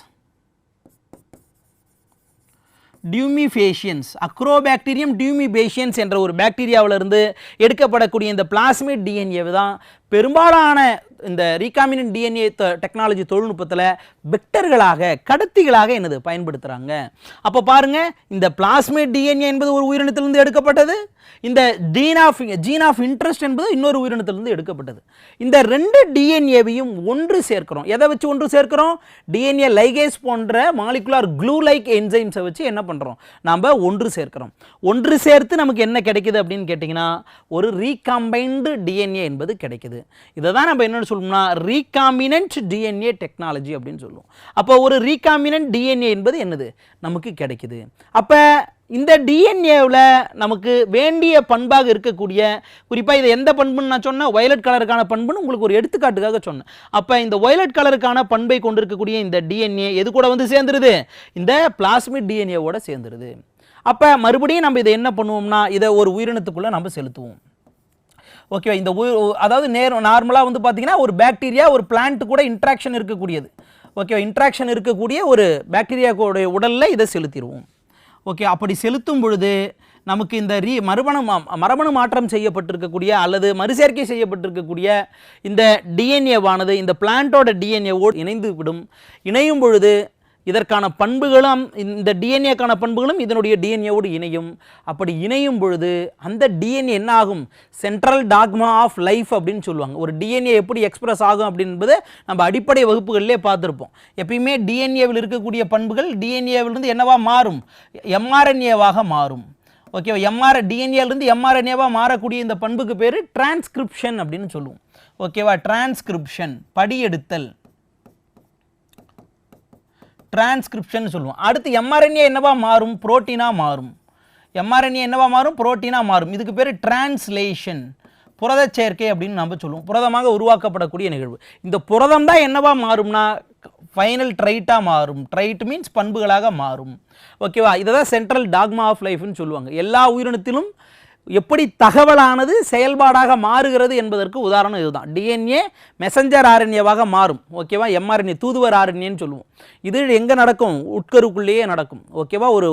என்ற ஒரு பாக்டீரியாவிலிருந்து எடுக்கப்படக்கூடிய இந்த பிளாஸ்மிட் டிஎன்ஏ தான் பெரும்பாலான இந்த ரீகாம்பினன்ட் டிஎன்ஏ டெக்னாலஜி தொழில்நுட்பத்தில் வெக்டர்களாக கடத்திகளாக என்னது பயன்படுத்துகிறாங்க. அப்போ பாருங்க, இந்த பிளாஸ்மிட் டிஎன்ஏ என்பது ஒரு உயிரினத்திலிருந்து எடுக்கப்பட்டது, இந்த ஜீன் ஆஃப் இன்ட்ரெஸ்ட் என்பது இன்னொரு உயிரினத்திலிருந்து எடுக்கப்பட்டது. இந்த ரெண்டு டிஎன்ஏவையும் ஒன்று சேர்க்கிறோம். எதை வச்சு ஒன்று சேர்க்கிறோம்? டிஎன்ஏ லைகேஸ் போன்ற மாலிகுலார் க்ளூ லைக் என்சைம்ஸை வச்சு என்ன பண்ணுறோம்? நாம் ஒன்று சேர்க்கிறோம். ஒன்று சேர்த்து நமக்கு என்ன கிடைக்குது அப்படின்னு கேட்டிங்கன்னா ஒரு ரீகாம்பைன்டு டிஎன்ஏ என்பது கிடைக்குது. இதை தான் நம்ம என்ன சொல்லணும்னா ரீகாம்பினன்ட் டிஎன்ஏ டெக்னாலஜி அப்படின்னு சொல்லுவோம். அப்போ ஒரு ரீகாம்பினன்ட் டிஎன்ஏ என்பது என்னது நமக்கு கிடைக்குது. அப்போ இந்த டிஎன்ஏவில் நமக்கு வேண்டிய பண்பாக இருக்கக்கூடிய குறிப்பாக இதை எந்த பண்புன்னு நான் சொன்னேன், வயலட் கலருக்கான பண்புன்னு உங்களுக்கு ஒரு எடுத்துக்காட்டுக்காக சொன்னேன். அப்போ இந்த வயலட் கலருக்கான பண்பை கொண்டிருக்கக்கூடிய இந்த டிஎன்ஏ எது கூட வந்து சேர்ந்துருது? இந்த பிளாஸ்மிட் டிஎன்ஏவோட சேர்ந்துருது. அப்போ மறுபடியும் நம்ம இதை என்ன பண்ணுவோம்னா இதை ஒரு உயிரினத்துக்குள்ளே நம்ம செலுத்துவோம். ஓகேவா? இந்த அதாவது நார்மலாக வந்து பார்த்தீங்கன்னா ஒரு பாக்டீரியா ஒரு பிளான்ட் கூட இன்ட்ராக்ஷன் இருக்கக்கூடியது. ஓகேவா? இன்ட்ராக்ஷன் இருக்கக்கூடிய ஒரு பாக்டீரியாவுடைய உடலில் இதை செலுத்திடுவோம். ஓகே, அப்படி செலுத்தும் பொழுது நமக்கு இந்த மரபணு மாற்றம் செய்யப்பட்டிருக்கக்கூடிய அல்லது மறுசேர்க்கை செய்யப்பட்டிருக்கக்கூடிய இந்த டிஎன்ஏவானது இந்த பிளான்ட்டோட டிஎன்ஏவோடு இணைந்து விடும். இணையும் பொழுது இதற்கான பண்புகளும் இந்த டிஎன்ஏக்கான பண்புகளும் இதனுடைய டிஎன்ஏவோடு இணையும். அப்படி இணையும் பொழுது அந்த டிஎன்ஏ என்ன ஆகும்? சென்ட்ரல் டாக்மா ஆஃப் லைஃப் அப்படின்னு சொல்லுவாங்க. ஒரு டிஎன்ஏ எப்படி எக்ஸ்பிரஸ் ஆகும் அப்படின்பது நம்ம அடிப்படை வகுப்புகளிலே பார்த்துருப்போம். எப்பயுமே டிஎன்ஏவில் இருக்கக்கூடிய பண்புகள் டிஎன்ஏவிலிருந்து என்னவா மாறும்? எம்ஆர்என்ஏவாக மாறும். ஓகேவா? டிஎன்ஏலிருந்து எம்ஆர்என்ஏவாக மாறக்கூடிய இந்த பண்புக்கு பேர் டிரான்ஸ்கிரிப்ஷன் அப்படின்னு சொல்லுவோம். ஓகேவா? டிரான்ஸ்கிரிப்ஷன் படியெடுத்தல், டிரான்ஸ்கிரிப்ஷன் சொல்லுவோம். அடுத்து எம்ஆர்என்ஏ என்னவா மாறும்? புரோட்டீனா மாறும். எம்ஆர்என்ஏ என்னவா மாறும்? புரோட்டீனா மாறும். இதுக்கு பேர் டிரான்ஸ்லேஷன், புரத சேர்க்கை அப்படின்னு நம்ம சொல்லுவோம். புரதமாக உருவாக்கப்படக்கூடிய நிகழ்வு. இந்த புரதம் தான் என்னவா மாறும்னா ஃபைனல் ட்ரைட்டாக மாறும். ட்ரைட் மீன்ஸ் பண்புகளாக மாறும். ஓகேவா? இதை தான் சென்ட்ரல் டாக்மா ஆஃப் லைஃப்னு சொல்லுவாங்க. எல்லா உயிரினத்திலும் எப்படி தகவலானது செயல்பாடாக மாறுகிறது என்பதற்கு உதாரணம் இதுதான். டிஎன்ஏ மெசஞ்சர் ஆர்என்ஏவாக மாறும். ஓகேவா? எம்ஆர்என்ஏ தூதுவர் ஆர்என்ஏன்னு சொல்லுவோம். இது எங்கே நடக்கும்? உட்கருக்குள்ளேயே நடக்கும். ஓகேவா? ஒரு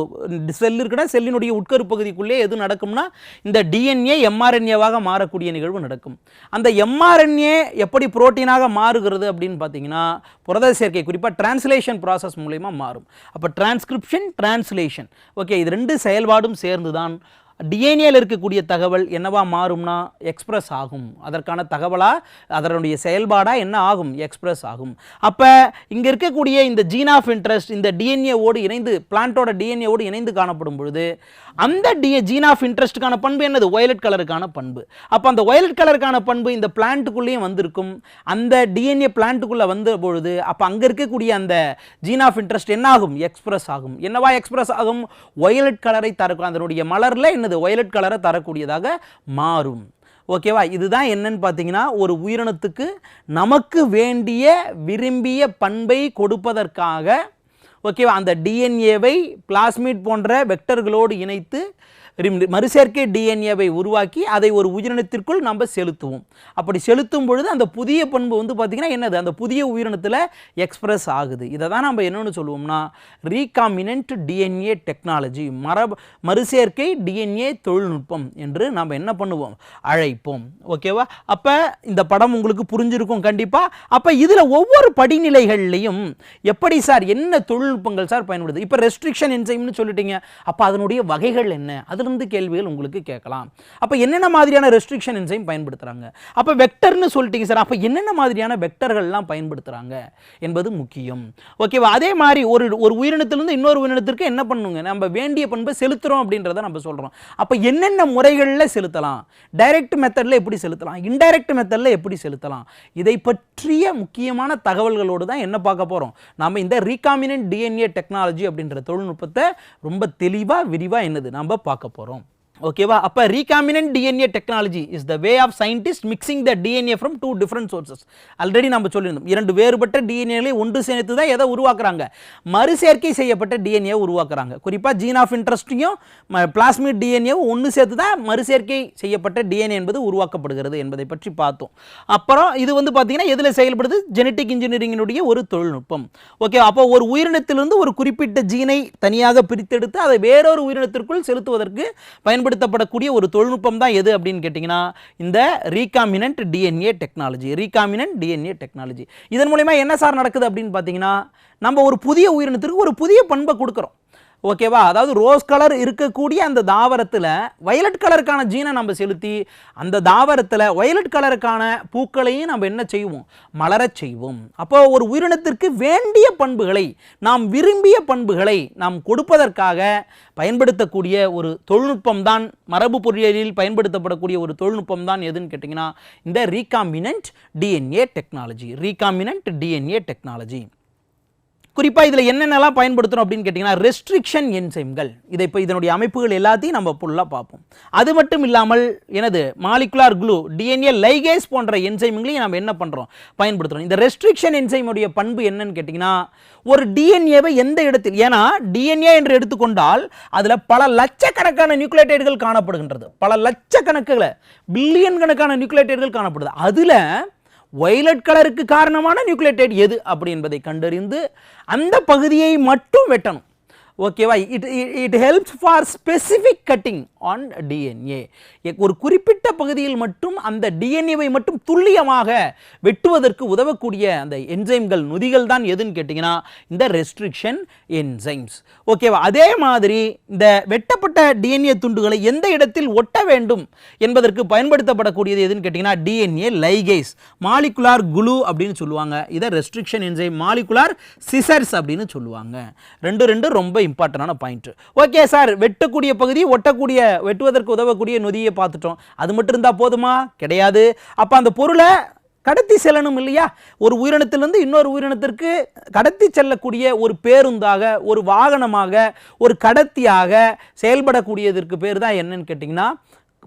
செல் இருக்குன்னா செல்லினுடைய உட்கரு பகுதிக்குள்ளே எது நடக்கும்னா இந்த டிஎன்ஏ எம்ஆர்என்ஏவாக மாறக்கூடிய நிகழ்வு நடக்கும். அந்த எம்ஆர்என்ஏ எப்படி புரோட்டீனாக மாறுகிறது அப்படின்னு பார்த்தீங்கன்னா புரத சேர்க்கை குறிப்பாக டிரான்ஸ்லேஷன் ப்ராசஸ் மூலமா மாறும். அப்போ டிரான்ஸ்கிரிப்ஷன், டிரான்ஸ்லேஷன், ஓகே, இது ரெண்டு செயல்பாடும் சேர்ந்து தான் டிஎன்ஏல இருக்கக்கூடிய தகவல் என்னவா மாறும்னா எக்ஸ்பிரஸ் ஆகும். அதற்கான தகவலாக அதனுடைய செயல்பாடாக என்ன ஆகும்? எக்ஸ்பிரஸ் ஆகும். அப்போ இங்கே இருக்கக்கூடிய இந்த ஜீன் ஆஃப் இன்ட்ரெஸ்ட் இந்த டிஎன்ஏவோடு இணைந்து பிளான்ட்டோட டிஎன்ஏவோடு இணைந்து காணப்படும் பொழுது அந்த ஜீன் ஆஃப் இன்ட்ரெஸ்ட்டுக்கான பண்பு என்னது? வயலட் கலருக்கான பண்பு. அப்போ அந்த வயலட் கலருக்கான பண்பு இந்த பிளான்ட்டுக்குள்ளேயும் வந்திருக்கும். அந்த டிஎன்ஏ பிளான்ட்டுக்குள்ளே வந்த பொழுது அப்போ அங்கே இருக்கக்கூடிய அந்த ஜீன் ஆஃப் இன்ட்ரெஸ்ட் என்ன ஆகும்? எக்ஸ்பிரஸ் ஆகும். என்னவா எக்ஸ்பிரஸ் ஆகும்? வயலட் கலரை தரக்கும். அதனுடைய மலரில் என்னது? வயலட் கலரை தரக்கூடியதாக மாறும். ஓகேவா? இதுதான் என்னன்னு பார்த்தீங்கன்னா ஒரு உயிரினத்துக்கு நமக்கு வேண்டிய விரும்பிய பண்பை கொடுப்பதற்காக ஓகேவா அந்த டிஎன்ஏவை பிளாஸ்மிட் போன்ற வெக்டர்களோடு இணைத்து மறுசேர்க்கை டிஎன்ஏவை உருவாக்கி அதை ஒரு உயிரினத்திற்குள் நம்ம செலுத்துவோம். அப்படி செலுத்தும் பொழுது அந்த புதிய பண்பு வந்து பார்த்திங்கன்னா என்னது? அந்த புதிய உயிரினத்தில் எக்ஸ்பிரஸ் ஆகுது. இதை தான் நம்ம என்னென்னு சொல்லுவோம்னா ரீகாம்பினன்ட் டிஎன்ஏ டெக்னாலஜி, மறுசேர்க்கை டிஎன்ஏ தொழில்நுட்பம் என்று நாம் என்ன பண்ணுவோம்? அழைப்போம். ஓகேவா? அப்போ இந்த படம் உங்களுக்கு புரிஞ்சிருக்கும் கண்டிப்பாக. அப்போ இதில் ஒவ்வொரு படிநிலைகள்லையும் எப்படி சார் என்ன தொழில்நுட்பங்கள் சார் பயன்படுது? இப்போ ரெஸ்ட்ரிக்ஷன் என்சைம்னு சொல்லிட்டீங்க. அப்போ அதனுடைய வகைகள் என்ன? அது அதிலிருந்து கேள்விகள் உங்களுக்கு கேட்கலாம். அப்போ என்னென்ன மாதிரியான ரெஸ்ட்ரிக்ஷன் என்சைம் பயன்படுத்துகிறாங்க, அப்போ வெக்டர்னு சொல்லிட்டீங்க சார், அப்போ என்னென்ன மாதிரியான வெக்டர்கள்லாம் பயன்படுத்துகிறாங்க என்பது முக்கியம். ஓகேவா? அதே மாதிரி ஒரு உயிரினத்திலிருந்து இன்னொரு உயிரினத்திற்கு என்ன பண்ணுங்க, நம்ம வேண்டிய பண்பை செலுத்துகிறோம் அப்படின்றத நம்ம சொல்கிறோம். அப்போ என்னென்ன முறைகளில் செலுத்தலாம், டைரக்ட் மெத்தடில் எப்படி செலுத்தலாம், இன்டைரக்ட் மெத்தடில் எப்படி செலுத்தலாம், இதை பற்றிய முக்கியமான தகவல்களோடு தான் என்ன பார்க்க போகிறோம். நாம் இந்த ரீகாமினன்ட் டிஎன்ஏ டெக்னாலஜி அப்படின்ற தொழில்நுட்பத்தை ரொம்ப தெளிவாக விரிவாக என்னது நம்ம பார்க்க போகிறோம். ஓகேவா? அப்போ recombinant DNA technology is the way of scientist mixing the DNA from 2 different sources. Already நம்ம சொல்லியிருந்தோம், 2 வேறுபட்ட டிஎன்ஏகளை ஒன்று சேர்த்து தான் எதை உருவாக்குறாங்க, மறுசேர்க்கை செய்யப்பட்ட டிஎன்ஏ உருவாக்குறாங்க. குறிப்பாக ஜீன் ஆஃப் இன்ட்ரெஸ்ட்டையும் பிளாஸ்மிட் டிஎன்ஏவும் ஒன்று சேர்த்து தான் மறுசேர்க்கை செய்யப்பட்ட டிஎன்ஏ என்பது உருவாக்கப்படுகிறது என்பதை பற்றி பார்த்தோம். அப்புறம் இது வந்து பார்த்தீங்கன்னா எதில் செயல்படுது, ஜெனட்டிக் இன்ஜினியரிங்கினுடைய ஒரு தொழில்நுட்பம். ஓகே, அப்போ ஒரு உயிரினத்திலிருந்து ஒரு குறிப்பிட்ட ஜீனை தனியாக பிரித்தெடுத்து அதை வேறொரு உயிரினத்திற்குள் செலுத்துவதற்கு பயன்படுத்தப்படக்கூடிய ஒரு தொழில்நுட்பம் தான் எது அப்படின்னு கேட்டிங்கன்னா இந்த recombinant DNA technology. Recombinant DNA technology இதன் மூலமா என்ன சார் நடக்குது அப்படின்னு பார்த்தீங்கன்னா, நம்ம ஒரு புதிய உயிரினத்திற்கு ஒரு புதிய பண்பை கொடுக்குறோம். ஓகேவா? அதாவது ரோஸ் கலர் இருக்கக்கூடிய அந்த தாவரத்தில் வயலட் கலருக்கான ஜீனை நம்ம செலுத்தி அந்த தாவரத்தில் வயலட் கலருக்கான பூக்களையும் நம்ம என்ன செய்வோம், மலரச் செய்வோம். அப்போ ஒரு உயிரினத்திற்கு வேண்டிய பண்புகளை, நாம் விரும்பிய பண்புகளை நாம் கொடுப்பதற்காக பயன்படுத்தக்கூடிய ஒரு தொழில்நுட்பம் தான், மரபு பொறியியலில் பயன்படுத்தப்படக்கூடிய ஒரு தொழில்நுட்பம் தான் எதுன்னு கேட்டிங்கன்னா இந்த recombinant DNA technology. Recombinant DNA technology குறிப்பாக இதில் என்னென்னலாம் பயன்படுத்துகிறோம் அப்படின்னு கேட்டிங்கன்னா ரெஸ்ட்ரிக்ஷன் என்சைம்கள். இதை இப்போ இதனுடைய அமைப்புகள் எல்லாத்தையும் நம்ம ஃபுல்லாக பார்ப்போம். அது மட்டும் இல்லாமல் எனது மாலிகுலார் குளூ, டிஎன்ஏ லைகேஸ் போன்ற என்சைம்களையும் நம்ம என்ன பண்ணுறோம், பயன்படுத்துகிறோம். இந்த ரெஸ்ட்ரிக்ஷன் என்சைமுடைய பண்பு என்னன்னு கேட்டிங்கன்னா, ஒரு டிஎன்ஏவை எந்த இடத்தில், ஏன்னா டிஎன்ஏ என்று எடுத்துக்கொண்டால் அதில் பல லட்சக்கணக்கான நியூக்ளியோடைடுகள் காணப்படுகின்றது, பல லட்சக்கணக்கில் பில்லியன் கணக்கான நியூக்ளியோடைடுகள் காணப்படுது. அதில் வயலட் கலருக்கு காரணமான நியூக்ளியோடைடு எது அப்படி என்பதை கண்டறிந்து அந்த பகுதியை மட்டும் வெட்டணும். ஓகேவா? It helps for specific cutting on DNA. ஒரு குறிப்பிட்ட பகுதியில் மட்டும் அந்த டிஎன்ஏவை மட்டும் துல்லியமாக வெட்டுவதற்கு உதவக்கூடிய அந்த என்சைம்கள், நொதிகள் தான் எதுன்னு கேட்டிங்கன்னா இந்த ரெஸ்ட்ரிக்ஷன் என்சைம்ஸ். ஓகேவா? அதே மாதிரி இந்த வெட்டப்பட்ட டிஎன்ஏ துண்டுகளை எந்த இடத்தில் ஒட்ட வேண்டும் என்பதற்கு பயன்படுத்தப்படக்கூடியது எதுன்னு கேட்டிங்கன்னா டிஎன்ஏ லைகேஸ், மாலிகுலார் குளூ அப்படின்னு சொல்லுவாங்க. இதை ரெஸ்ட்ரிக்ஷன் என்சைம், மாலிகுலார் சிசர்ஸ் அப்படின்னு சொல்லுவாங்க. ரெண்டு ரொம்ப இம்பார்ட்டன்டான பாயிண்ட். ஓகே சார், வெட்டக்கூடிய பகுதி, வெட்டுவதற்கு உதவக்கூடிய நொதியை பார்த்துட்டோம். அது மட்டும் இருந்தால் போதுமா? கிடையாது. அப்போ அந்த பொருளை கடத்தி செல்லணும் இல்லையா? ஒரு உயிரினத்திலிருந்து இன்னொரு உயிரினத்திற்கு கடத்தி செல்லக்கூடிய ஒரு பேருந்தாக, ஒரு வாகனமாக, ஒரு கடத்தியாக செயல்படக்கூடியதற்கு பேர் தான் என்னன்னு கேட்டிங்கன்னா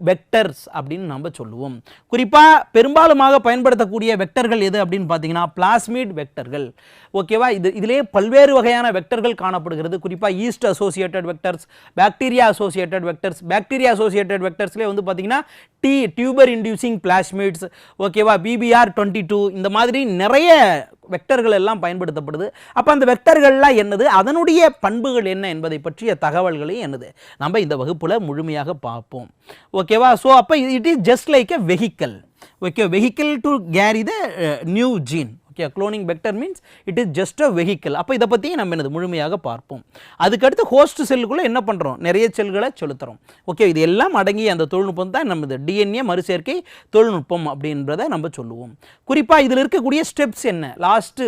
வெக்டர்ஸ் அப்படின்னு நம்ம சொல்லுவோம். குறிப்பாக பெரும்பாலுமாக பயன்படுத்தக்கூடிய வெக்டர்கள் எது அப்படின்னு பார்த்தீங்கன்னா பிளாஸ்மிட் வெக்டர்கள். ஓகேவா? இதிலே பல்வேறு வகையான வெக்டர்கள் காணப்படுகிறது. குறிப்பாக yeast associated vectors, bacteria associated vectors. Bacteria associated வெக்டர்ஸ்லேயே வந்து பார்த்தீங்கன்னா டியூபர் இன்டியூசிங் பிளாஸ்மிட்ஸ், ஓகேவா, BBR22, இந்த மாதிரி நிறைய வெக்டர்கள் எல்லாம் பயன்படுத்தப்படுது. அப்போ அந்த வெக்டர்கள்லாம் என்னது, அதனுடைய பண்புகள் என்ன என்பதை பற்றிய தகவல்களையும் என்னது நம்ம இந்த வகுப்புல முழுமையாக பார்ப்போம். ஓகேவா? ஸோ அப்போ it is just like a vehicle. Okay, vehicle to carry the new gene. Okay, cloning vector means it is just a vehicle. அப்போ இதை பற்றி நம்ம என்னது முழுமையாக பார்ப்போம். அதுக்கடுத்து ஹோஸ்ட் செல்லுக்குள்ளே என்ன பண்ணுறோம், நிறைய செல்களை செலுத்துகிறோம். ஓகே, இது எல்லாம் அடங்கிய அந்த தொழில்நுட்பம் தான் நம்ம டிஎன்ஏ மறுசேர்க்கை தொழில்நுட்பம் அப்படின்றத நம்ம சொல்லுவோம். குறிப்பாக இதில் இருக்கக்கூடிய ஸ்டெப்ஸ் என்ன, லாஸ்ட்டு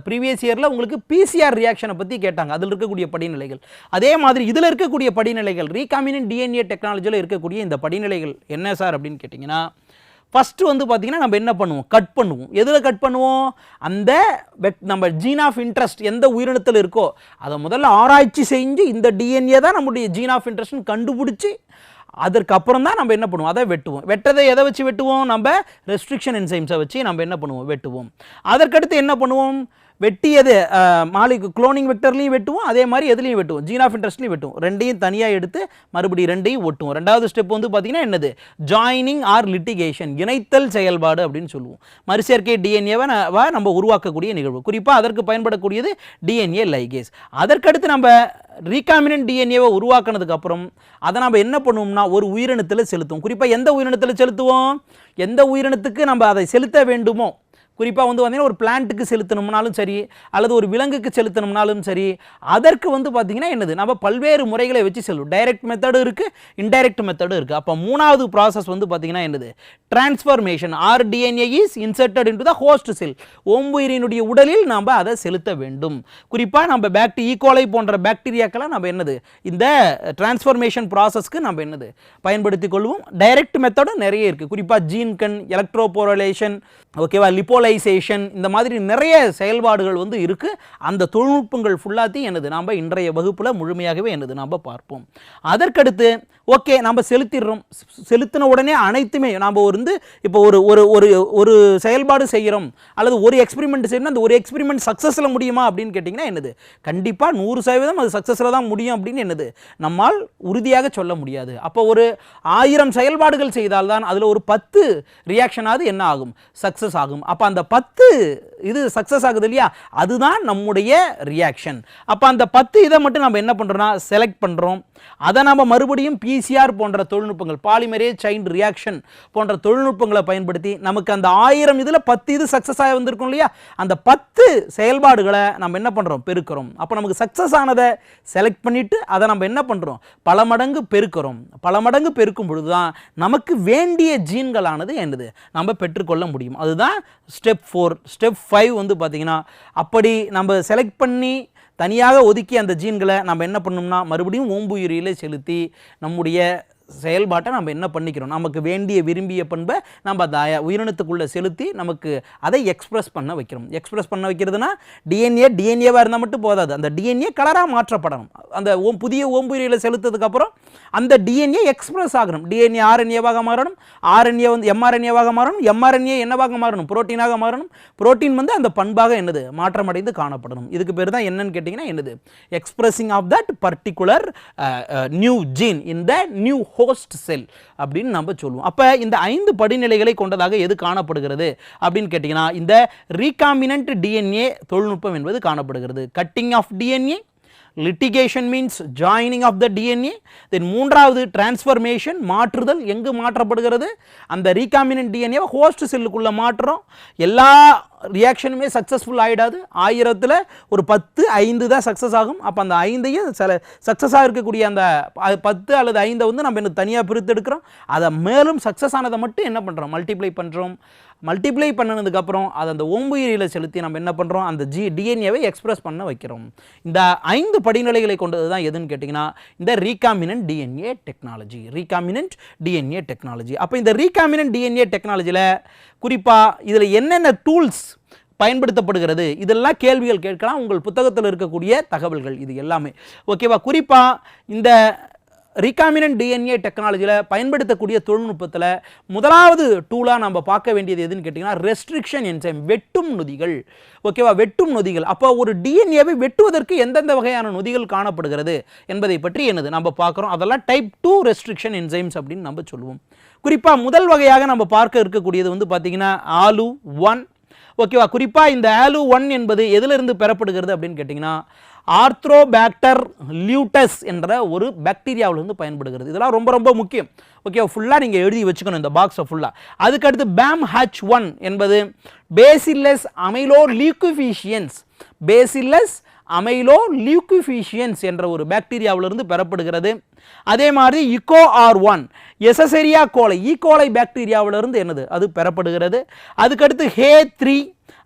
ப்ரீவியஸ் இயரில் உங்களுக்கு PCR ரியாக்ஷனை பற்றி கேட்டாங்க, அதில் இருக்கக்கூடிய படிநிலைகள். அதே மாதிரி இதில் இருக்கக்கூடிய படிநிலைகள், ரீகாமினன்ட் டிஎன்ஏ டெக்னாலஜியில் இருக்கக்கூடிய இந்த படிநிலைகள் என்ன சார் அப்படின்னு கேட்டிங்கன்னா, ஃபஸ்ட்டு வந்து பார்த்திங்கன்னா நம்ம என்ன பண்ணுவோம், கட் பண்ணுவோம். எதில் கட் பண்ணுவோம், அந்த நம்ம ஜீன் ஆஃப் இன்ட்ரெஸ்ட் எந்த உயிரினத்தில் இருக்கோ அதை முதல்ல ஆராய்ச்சி செஞ்சு இந்த டிஎன்ஏ தான் நம்முடைய ஜீன் ஆஃப் இன்ட்ரெஸ்ட்னு கண்டுபிடிச்சி அதற்கப்புறம் தான் நம்ம என்ன பண்ணுவோம், அதை வெட்டுவோம். வெட்டதை எதை வச்சு வெட்டுவோம், நம்ம ரெஸ்ட்ரிக்ஷன் என்சைம்ஸை வச்சு நம்ம என்ன பண்ணுவோம், வெட்டுவோம். அதற்கடுத்து என்ன பண்ணுவோம், வெட்டியது குளோனிங் வெக்டர்லையும் வெட்டுவோம், அதே மாதிரி எதுலையும் வெட்டுவோம், ஜீன் ஆஃப் இன்ட்ரெஸ்ட்லையும் வெட்டுவோம். ரெண்டையும் தனியாக எடுத்து மறுபடியும் ரெண்டையும் ஒட்டுவோம். ரெண்டாவது ஸ்டெப் வந்து பார்த்தீங்கன்னா என்னது, ஜாயினிங் ஆர் லிட்டிகேஷன், இணைத்தல் செயல்பாடு அப்படின்னு சொல்லுவோம். மறுசேர்க்கை டிஎன்ஏவை நம்ம உருவாக்கக்கூடிய நிகழ்வு. குறிப்பாக அதற்கு பயன்படக்கூடியது டிஎன்ஏ லைகேஸ். அதற்கடுத்து நம்ம ரீகாமினன்ட் டிஎன்ஏவை உருவாக்கினதுக்கு அப்புறம் அதை நம்ம என்ன பண்ணுவோம்னா ஒரு உயிரினத்தில் செலுத்துவோம். குறிப்பாக எந்த உயிரினத்தில் செலுத்துவோம், எந்த உயிரினத்துக்கு நம்ம அதை செலுத்த வேண்டுமோ, குறிப்பாக வந்து பார்த்தீங்கன்னா ஒரு பிளான்ட்டுக்கு செலுத்தணும்னாலும் சரி அல்லது ஒரு விலங்குக்கு செலுத்தணும்னாலும் சரி அதற்கு வந்து பார்த்தீங்கன்னா என்னது நம்ம பல்வேறு முறைகளை வச்சு செல்லும். டைரக்ட் மெத்தடு இருக்குது, இன்டைரக்ட் மெத்தடு இருக்குது. அப்போ மூணாவது ப்ராசஸ் வந்து பார்த்தீங்கன்னா என்னது transformation or DNA is inserted into the host cell. ஓம்புயிரினுடைய உடலில் நாம் அதை செலுத்த வேண்டும். குறிப்பாக நம்ம ஈகோலை போன்ற பாக்டீரியாக்கெல்லாம் நம்ம என்னது இந்த டிரான்ஸ்ஃபர்மேஷன் ப்ராசஸ்க்கு நம்ம என்னது பயன்படுத்திக் கொள்வோம். டைரக்ட் மெத்தடும் நிறைய இருக்குது. குறிப்பாக ஜீன் கன், எலக்ட்ரோபோரலேஷன், ஓகேவா, லிப்போலைசேஷன், இந்த மாதிரி நிறைய செயல்பாடுகள் வந்து இருக்குது. அந்த தொழில்நுட்பங்கள் ஃபுல்லாத்தையும் என்னது நாம் இன்றைய வகுப்பில் முழுமையாகவே என்னது நாம் பார்ப்போம். அதற்கடுத்து ஓகே நம்ம செலுத்தின உடனே அனைத்துமே நாம் வந்து இப்போ ஒரு செயல்பாடு செய்கிறோம் அல்லது ஒரு எக்ஸ்பெரிமெண்ட் செய்யணும், அந்த ஒரு எக்ஸ்பெரிமெண்ட் சக்ஸஸில் முடியுமா அப்படின்னு கேட்டிங்கன்னா என்னது கண்டிப்பாக 100% அது சக்ஸஸில் தான் முடியும் அப்படின்னு என்னது நம்மால் உறுதியாக சொல்ல முடியாது. அப்போ ஒரு 1000 செயல்பாடுகள் செய்தால்தான் அதில் ஒரு 10 ரியாக்ஷனாவது என்ன ஆகும், சக்ஸஸ் ஆகும். அப்போ அந்த 10 இது சக்ஸஸ் ஆகுது இல்லையா, அதுதான் நம்முடைய ரியாக்ஷன். அப்போ அந்த 10 இதை மட்டும் நம்ம என்ன பண்ணுறோம்னா செலக்ட் பண்ணுறோம். அதை நம்ம மறுபடியும் பிசிஆர் போன்ற தொழில்நுட்பங்கள், பாலிமரேஸ் செயின் ரியாக்ஷன் போன்ற தொழில்நுட்பங்களை பயன்படுத்தி நமக்கு அந்த 1000 இதில் 10 இது சக்ஸஸ் ஆகி வந்திருக்கும் இல்லையா, அந்த 10 செயல்பாடுகளை நம்ம என்ன பண்ணுறோம், பெருக்கிறோம். அப்போ நமக்கு சக்ஸஸ் ஆனதை செலக்ட் பண்ணிவிட்டு அதை நம்ம என்ன பண்ணுறோம், பல மடங்கு பெருக்கிறோம். பல மடங்கு பெருக்கும் பொழுது தான் நமக்கு வேண்டிய ஜீன்களானது என்னது நம்ம பெற்றுக்கொள்ள முடியும். அதுதான் ஸ்டெப் 4. ஸ்டெப் 5 வந்து பார்த்திங்கன்னா அப்படி நம்ம செலக்ட் பண்ணி தனியாக ஒதுக்கி அந்த ஜீன்களை நம்ம என்ன பண்ணோம்னா மறுபடியும் ஓம்புயிரியில் செலுத்தி நம்முடைய செயல்பாட்டை நம்ம என்ன பண்ணிக்கிறோம், நமக்கு வேண்டிய விரும்பிய பண்பை நம்ம அந்த உயிரினத்துக்குள்ளே செலுத்தி நமக்கு அதை எக்ஸ்பிரஸ் பண்ண வைக்கிறோம். எக்ஸ்பிரஸ் பண்ண வைக்கிறதுனா டிஎன்ஏவாக இருந்தால் மட்டும் போதாது, அந்த டிஎன்ஏ கலராக மாற்றப்படணும். அந்த புதிய ஓம்புயிரியில் செலுத்ததுக்கப்புறம் அந்த டிஎன்ஏ எக்ஸ்பிரஸ் ஆகணும். டிஎன்ஏ ஆர்என்ஏவாக மாறணும், ஆர்என்ஏ வந்து எம்ஆர்என்ஏவாக மாறணும், எம்ஆர்என்ஏ என்னவாக மாறணும், புரோட்டீனாக மாறணும், புரோட்டீன் வந்து அந்த பண்பாக என்னது மாற்றமடைந்து காணப்படணும். இதுக்கு பேர் தான் என்னன்னு கேட்டிங்கன்னா என்னது expressing of that particular new gene in the new host cell அப்படின்னு நம்ம சொல்லுவோம். அப்போ இந்த 5 படிநிலைகளை கொண்டதாக எது காணப்படுகிறது அப்படின்னு கேட்டிங்கன்னா இந்த ரீகாம்பினன்ட் டிஎன்ஏ தொழில்நுட்பம் என்பது காணப்படுகிறது. Cutting of DNA, litigation means joining of the DNA, then மூன்றாவது டிரான்ஸ்ஃபர்மேஷன், மாற்றுதல். எங்கு மாற்றப்படுகிறது, அந்த ரீகாம்பினன்ட் டிஎன்ஏவை ஹோஸ்ட் செல்லுக்குள்ளே மாற்றுறோம். எல்லா ரியாக்ஷனுமே சக்ஸஸ்ஃபுல் ஆகிடாது. 1000ல் ஒரு 10, 5 தான் சக்ஸஸ் ஆகும். அப்போ அந்த 5ஐயும் சக்ஸஸாக இருக்கக்கூடிய அந்த 10 அல்லது 5 வந்து நம்ம என்ன தனியாக பிரித்து எடுக்கிறோம். அதை மேலும் சக்ஸஸ் ஆனதை மட்டும் என்ன பண்ணுறோம், மல்டிப்ளை பண்ணுறோம். மல்டிப்ளை பண்ணினதுக்கப்புறம் அதை அந்த ஓம்புயிரியில் செலுத்தி நம்ம என்ன பண்ணுறோம், அந்த டிஎன்ஏவை எக்ஸ்பிரஸ் பண்ண வைக்கிறோம். இந்த 5 படிநிலைகளை கொண்டது தான் எதுன்னு கேட்டிங்கன்னா இந்த recombinant DNA technology. Recombinant DNA technology. அப்போ இந்த ரீகாம்பினன்ட் டிஎன்ஏ டெக்னாலஜியில் குறிப்பாக இதில் என்னென்ன டூல்ஸ் பயன்படுத்தப்படுகிறது, இதெல்லாம் கேள்விகள் கேட்கலாம். உங்கள் புத்தகத்தில் இருக்கக்கூடிய தகவல்கள் இது எல்லாமே ஓகேவா. குறிப்பாக இந்த ரீகாம்பினன்ட் டிஎன்ஏ டெக்னாலஜியில் பயன்படுத்தக்கூடிய தொழில்நுட்பத்தில் முதலாவது டூலாக நம்ம பார்க்க வேண்டியது எதுன்னு கேட்டிங்கன்னா ரெஸ்ட்ரிக்ஷன் என்சைம், வெட்டும் நொதிகள். ஓகேவா, வெட்டும் நொதிகள். அப்போ ஒரு டிஎன்ஏவை வெட்டுவதற்கு எந்தெந்த வகையான நொதிகள் காணப்படுகிறது என்பதை பற்றி என்னது நம்ம பார்க்குறோம். அதெல்லாம் டைப் 2 ரெஸ்ட்ரிக்ஷன் என்சைம்ஸ் அப்படின்னு நம்ம சொல்லுவோம். குறிப்பாக முதல் வகையாக நம்ம பார்க்க இருக்கக்கூடியது வந்து பார்த்திங்கன்னா ALU1. ஓகேவா, குறிப்பாக இந்த ALU1 என்பது எதிலிருந்து பெறப்படுகிறது அப்படின்னு கேட்டிங்கன்னா ஆர்த்ரோபாக்டர் லியூட்டஸ் என்ற ஒரு பாக்டீரியாவிலிருந்து பயன்படுகிறது. இதெல்லாம் ரொம்ப ரொம்ப முக்கியம். ஓகே, ஃபுல்லாக நீங்கள் எழுதி வச்சுக்கணும் இந்த பாக்ஸை ஃபுல்லாக. அதுக்கடுத்து BAMH1 என்பது பேசில்லஸ் அமைலோ லியூக்குஃபிஷியன்ஸ், பேசில்லஸ் அமைலோ லியூக்குஃபிஷியன்ஸ் என்ற ஒரு பாக்டீரியாவிலிருந்து பெறப்படுகிறது. அதே மாதிரி ICOR1 எசசெரியா கோலை, ஈகோலை பாக்டீரியாவிலிருந்து என்னது அது பெறப்படுகிறது. அதுக்கடுத்து HE3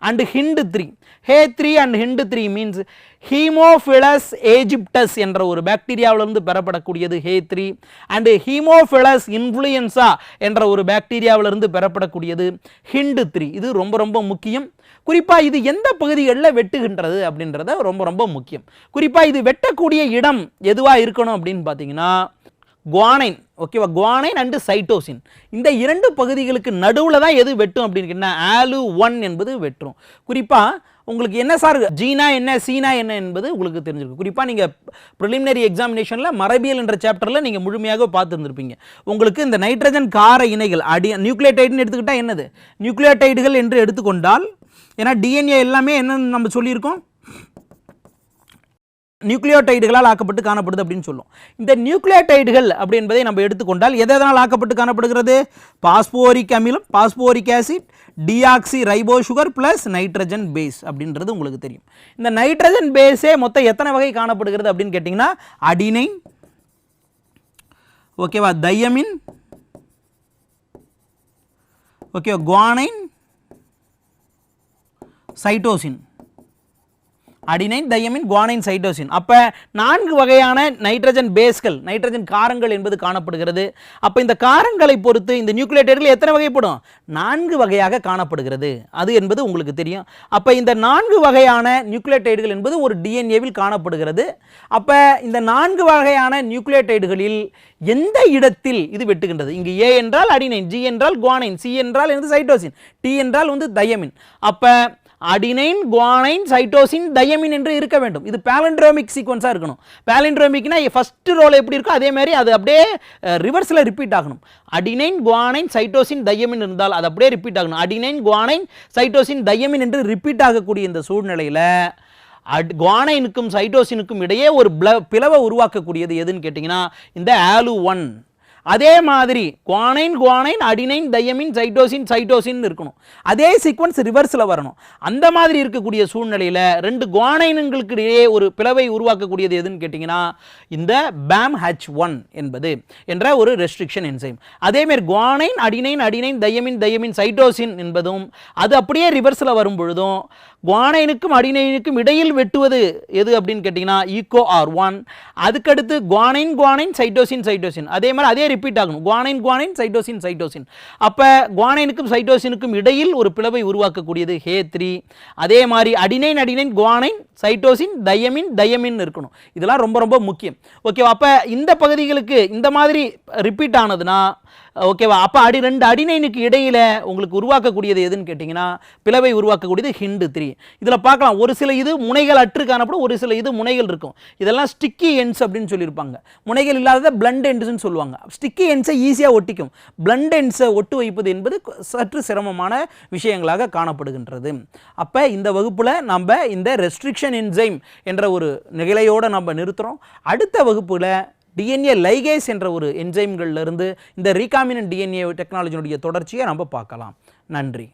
and HIND3. HE3 and HIND3 means Haemophilus aegyptius என்ற ஒரு பாக்டீரியாவிலிருந்து பெறப்படக்கூடியது HE3 அண்ட் ஹீமோஃபிலஸ் இன்ஃப்ளூயன்சா என்ற ஒரு பாக்டீரியாவிலிருந்து பெறப்படக்கூடியது HIND3. இது ரொம்ப ரொம்ப முக்கியம். குறிப்பாக இது எந்த பகுதிகளில் வெட்டுகின்றது அப்படின்றத ரொம்ப ரொம்ப முக்கியம். குறிப்பாக இது வெட்டக்கூடிய இடம் எதுவாக இருக்கணும் அப்படின்னு பார்த்தீங்கன்னா குவானைன். ஓகேவா, குவானைன் அண்டு சைட்டோசின் இந்த 2 பகுதிகளுக்கு நடுவில் தான் எது வெட்டும் அப்படின்னு கேட்டால் ALU1 என்பது வெட்டும். குறிப்பாக உங்களுக்கு என்ன சார் ஜீனா என்ன சீனா என்ன என்பது உங்களுக்கு தெரிஞ்சிருக்கு. குறிப்பாக நீங்கள் ப்ரிலிமினரி எக்ஸாமினேஷனில் மரபியல் என்ற சாப்டரில் நீங்கள் முழுமையாக பார்த்துருந்துருப்பீங்க. உங்களுக்கு இந்த நைட்ரஜன் கார இணைகள் நியூக்ளியோடைடுன்னு எடுத்துக்கிட்டால் என்னது நியூக்ளியோடைடுகள் என்று எடுத்துக்கொண்டால், ஏன்னா டிஎன்ஏ எல்லாமே என்னன்னு நம்ம சொல்லியிருக்கோம், நியூக்ளியோடைடுகளால் ஆக்கப்பட்டு காணப்படுது அப்படின்னு சொல்லும். இந்த நியூக்ளியோடைடுகள் அப்படி என்பதை நம்ம எடுத்துக்கொண்டால் எதனால் ஆக்கப்பட்டு காணப்படுகிறது? பாஸ்போரிக் அமிலம், phosphoric acid, deoxy ribo sugar plus nitrogen base அப்படின்றது உங்களுக்கு தெரியும். இந்த நைட்ரஜன் பேஸே மொத்தம் எத்தனை வகை காணப்படுகிறது அப்படின்னு கேட்டிங்கன்னா அடினைன், ஓகேவா, தையமின், ஓகேவா, guanine, cytosine. Adenine, thiamine, guanine, cytosine. அப்போ 4 வகையான நைட்ரஜன் பேஸ்கள், நைட்ரஜன் காரங்கள் என்பது காணப்படுகிறது. அப்போ இந்த காரங்களை பொறுத்து இந்த நியூக்ளியோடைடுகள் எத்தனை வகைப்படும்? 4 வகையாக காணப்படுகிறது. அது என்பது உங்களுக்கு தெரியும். அப்போ இந்த 4 வகையான நியூக்ளியோடைடுகள் என்பது ஒரு டிஎன்ஏவில் காணப்படுகிறது. அப்போ இந்த 4 வகையான நியூக்ளியோடைடுகளில் எந்த இடத்தில் இது வெட்டுகின்றது? இங்கு ஏ என்றால் அடினைன், ஜி என்றால் குவானைன், சி என்றால் வந்து சைட்டோசின், டி என்றால் வந்து தையமின். அப்போ அடினைன், குவானைன், சைட்டோசின், தையமின் என்று இருக்க வேண்டும். இது பாலிண்ட்ரோமிக் சீக்வன்ஸாக இருக்கணும். பாலிண்ட்ரோமிக்னா ஃபர்ஸ்ட் ரோல் எப்படி இருக்கோ அதே மாதிரி அது அப்படியே ரிவர்ஸில் ரிப்பீட் ஆகணும். அடினைன், குவானைன், சைட்டோசின், தையமின் இருந்தால் அது அப்படியே ரிப்பீட் ஆகணும். அடினைன், குவானைன், சைட்டோசின், தையமின் என்று ரிப்பீட் ஆகக்கூடிய இந்த சூழ்நிலையில் குவானைனுக்கும் சைட்டோசினுக்கும் இடையே ஒரு பிளவை உருவாக்கக்கூடியது எதுன்னு கேட்டிங்கன்னா இந்த ALU1. அதே மாதிரி guanine, guanine, adenine, thiamine, cytosine, cytosine இருக்கணும். அதே சீக்வன்ஸ் ரிவர்ஸில் வரணும். அந்த மாதிரி இருக்கக்கூடிய சூழ்நிலையில் 2 குவானைன்களுக்கு இடையே ஒரு பிளவை உருவாக்கக்கூடியது எதுன்னு கேட்டிங்கன்னா இந்த BAMH1 என்பது என்ற ஒரு ரெஸ்ட்ரிக்ஷன் என்சைம். அதேமாதிரி guanine, adenine, adenine, thiamine, thiamine, cytosine என்பதும் அது அப்படியே ரிவர்ஸில் வரும் பொழுதும் குவானைனுக்கும் அடினைனுக்கும் இடையில் வெட்டுவது எது அப்படின்னு கேட்டிங்கன்னா EcoR1. அதுக்கடுத்து குவானைன், குவானைன், சைட்டோசின், சைட்டோசின் அதே மாதிரி அதே ரிப்பீட் ஆகணும். Guanine, guanine, cytosine, cytosine. அப்போ குவானைனுக்கும் சைட்டோசினுக்கும் இடையில் ஒரு பிளவை உருவாக்கக்கூடியது H3. அதே மாதிரி adenine, adenine, guanine, cytosine, thiamine, thiamine இருக்கணும். இதெல்லாம் ரொம்ப ரொம்ப முக்கியம். ஓகேவா? அப்போ இந்த பகுதிகளுக்கு இந்த மாதிரி ரிப்பீட் ஆனதுன்னா ஓகேவா, அப்போ 2 அடினைனுக்கு இடையில் உங்களுக்கு உருவாக்கக்கூடியது எதுன்னு கேட்டிங்கன்னா பிளவை உருவாக்கக்கூடியது HIND3. இதில் பார்க்கலாம் ஒரு சில இது முனைகள் அற்று காணப்படும், ஒரு சில இது முனைகள் இருக்கும். இதெல்லாம் ஸ்டிக்கி எண்ட்ஸ் அப்படின்னு சொல்லியிருப்பாங்க. முனைகள் இல்லாத பிளண்ட் எண்ட்ஸ்ன்னு சொல்லுவாங்க. ஸ்டிக்கி எண்ட்ஸை ஈஸியாக ஒட்டிக்கும், பிளண்ட் எண்ட்ஸை ஒட்டு வைப்பது என்பது சற்று சிரமமான விஷயங்களாக காணப்படுகின்றது. அப்போ இந்த வகுப்பில் நம்ம இந்த ரெஸ்ட்ரிக்ஷன் என்சைம் என்ற ஒரு நிகழையோடு நம்ம நிறுத்துகிறோம். அடுத்த வகுப்பில் டிஎன்ஏ லைகேஸ் என்ற ஒரு என்சைம்களிலிருந்து இந்த ரீகாமினன்ட் டிஎன்ஏ டெக்னாலஜியினுடைய தொடர்ச்சியை நம்ம பார்க்கலாம். நன்றி.